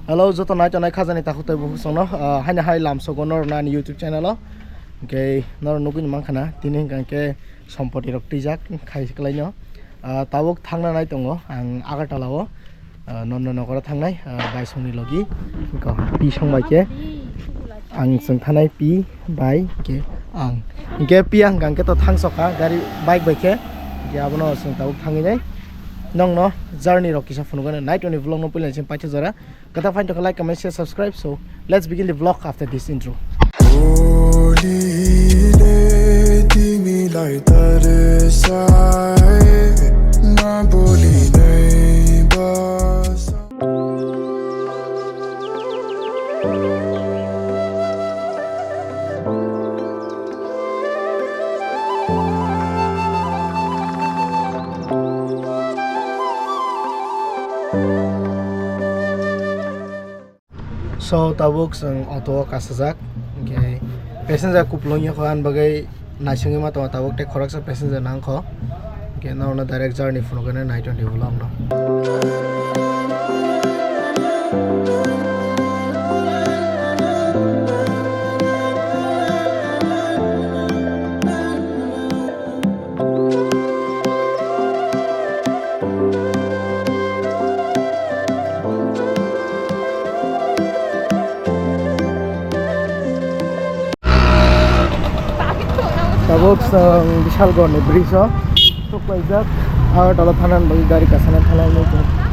Hello, joto nai tonai khajani takhutoi bu sono haina hai lamso gonor na YouTube channel ke nor nugun mangkhana tini gangke sompoti rok tijak khai klaino tabuk thangna nai tongo ang Agartala o non nogor thangnai bai songni logi ko pi songbai ke ang sengthanai pi bai ke ang ke pi ang gangke to thangsoka gari bike bai ke ke abono seng tabuk thangi nai nong no journey ro kisa phone gana night only vlog no pulin sim paitha jara kata find to like comment share subscribe so let's begin the vlog after this intro So tabuk sang auto kasajak ke passenger kuplonya khan bagai naisungi ma tabuk te khorak sa passenger nang kho ke na direct journey phone gana night on vlog no tabuk sang bishal gorni bridge ho to paijak Agartala thanan bagi gari kasana thalai no to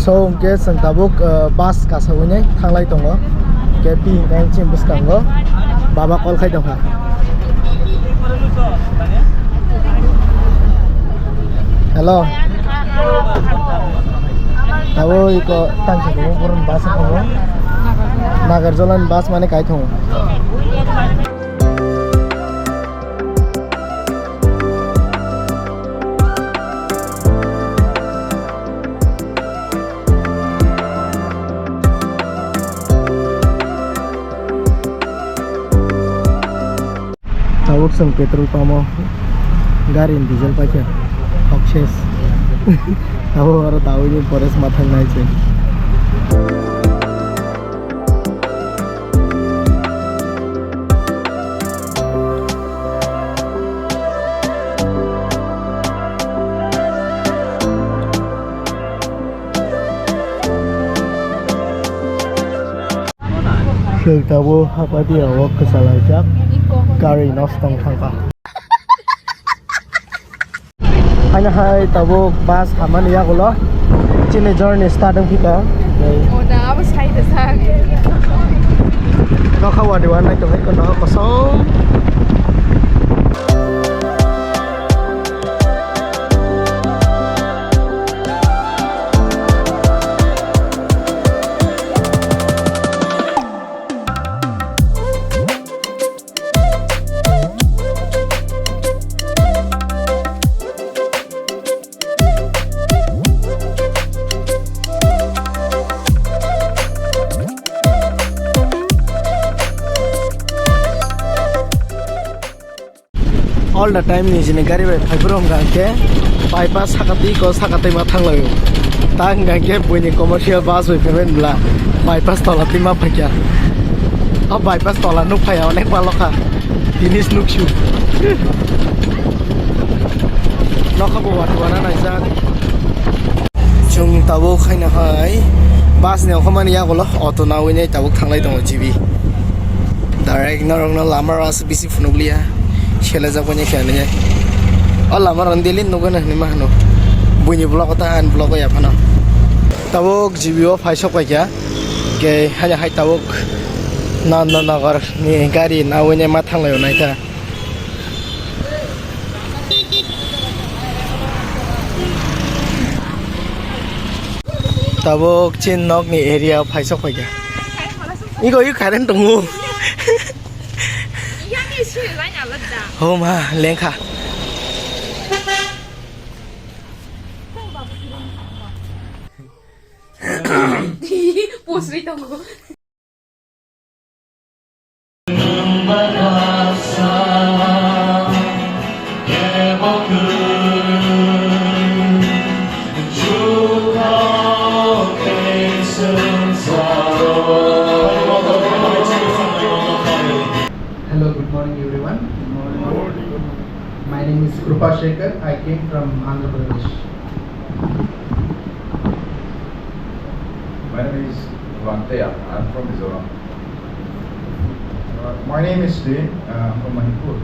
so ke sang tabuk bus kasawunai thanglai tongo ke pi gang chim buskango baba call khai dongha hello abo iko tangse ko purun bus ko Nagarjolan bus mane kai thong tabuk sang petrol pamo garin diesel pakai okses abo aro tahu ni pores mathang nai che tabu apa dia wak kesalajak gari nostong thangka haina hai tabu bus hamani ya gulo chine journey starting phika oda aba side sa ko khawa dewan nai to ko no kosong all the time ni jine gari bai phaiburom gangke bypass sakati ko sakatai ma thanglayo tang gangke buini commercial bus bai payment bla bypass tola tima phakya a bypass tola nuk phaya onek baloka tinis nukshu lokabo watwana naisa chung tabuk khaina hai bus ne khamani ya golo auto nawine tabuk thanglai dong jibi direct narong na lamar as bisi funuglia khela jabone khane alla maran dilin nugana ni mahno buini blog ta an blog ya phana tabuk jibio phaisok paikya ke hanya hai tabuk nagar ni gari nawine ma thanglayo naita tabuk chin nok ni area phaisok paikya iko yu kharen tungu 压力是来哪了的？ Ho ma leng kha. 不水动物。 Hello, good morning everyone. My name is Krupa Shekhar. I came from Andhra Pradesh. My name is Vanteya. I'm from Mizoram. My name is Din. I'm from Manipur.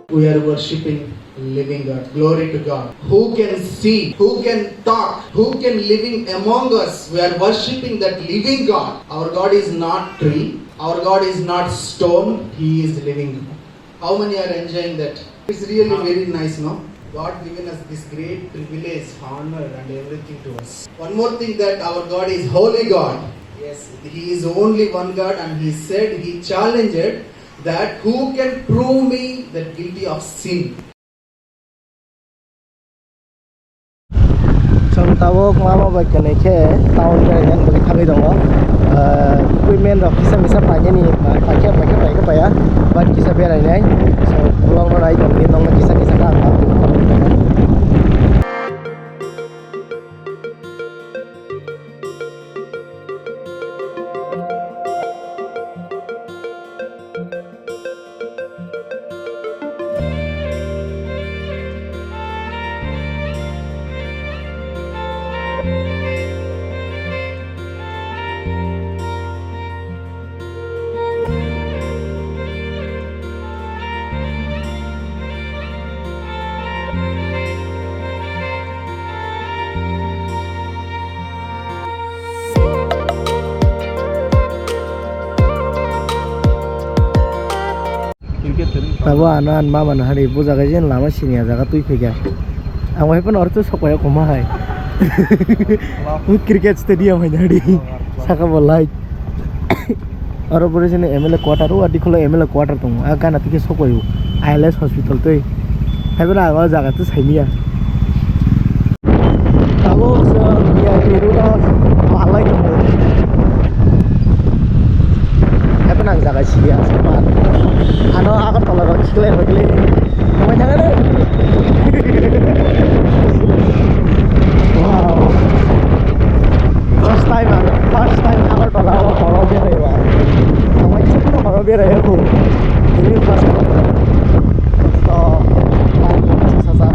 We are worshipping living God. Glory to God. Who can see? Who can talk? Who can living among us? We are worshipping that living God. Our God is not tree. Our God is not stone. He is living. How many are enjoying that? It's really very nice, no? God given us this great privilege, honor and everything to us. One more thing, that our God is holy God. Yes, He is only one God, and He said, He challenged that who can prove me that guilty of sin. Some tawok mama ba kene ke town ga yan ba thangi dong equipment of kisa misa pa ni ma pa ke ya ba kisa berai nai so long ro ai dong ni dong kisa ka ba tabo anan mama na hari buja ga jen lama sini jaga tui phega amai pun orto sokoya koma hai cricket stadium hai hari saka bolai aro pore sini MLA quarter ro adi kholo MLA quarter tong aga na tike sokoyu ILS hospital toi habra aga jaga tu saimiya tabo ya biru da malai to habra jaga sia sama ano Agartala ro chikle bagle kamai jaga re wow first time Agartala horo berai ba kamai chikle horo berai ko ini first so sasa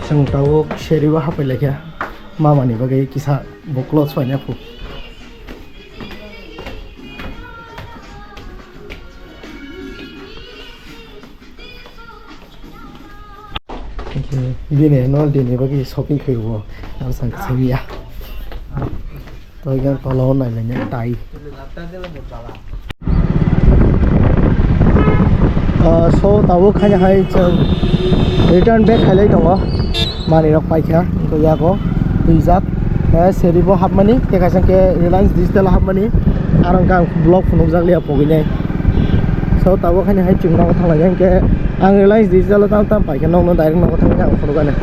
sang tawok sheriwa hapai lekya mamani bagai kisah boklot soalnya aku. Ini nol ini bagi shopping ke gua, harus angkat sini ya. Tapi kan kalau online nya tai. So tahu kayaknya hai return back halai dong oh, mani rok paikya, itu ya ko, tuizat, seribu hab mani, kita sangke Reliance Digital hab mani, arang kang blog phone jak lihat pokoknya. So tahu kayaknya hai cungdang thang lagi ke, ang Reliance Digital tam paikya nong direct nong thang yang phone kan.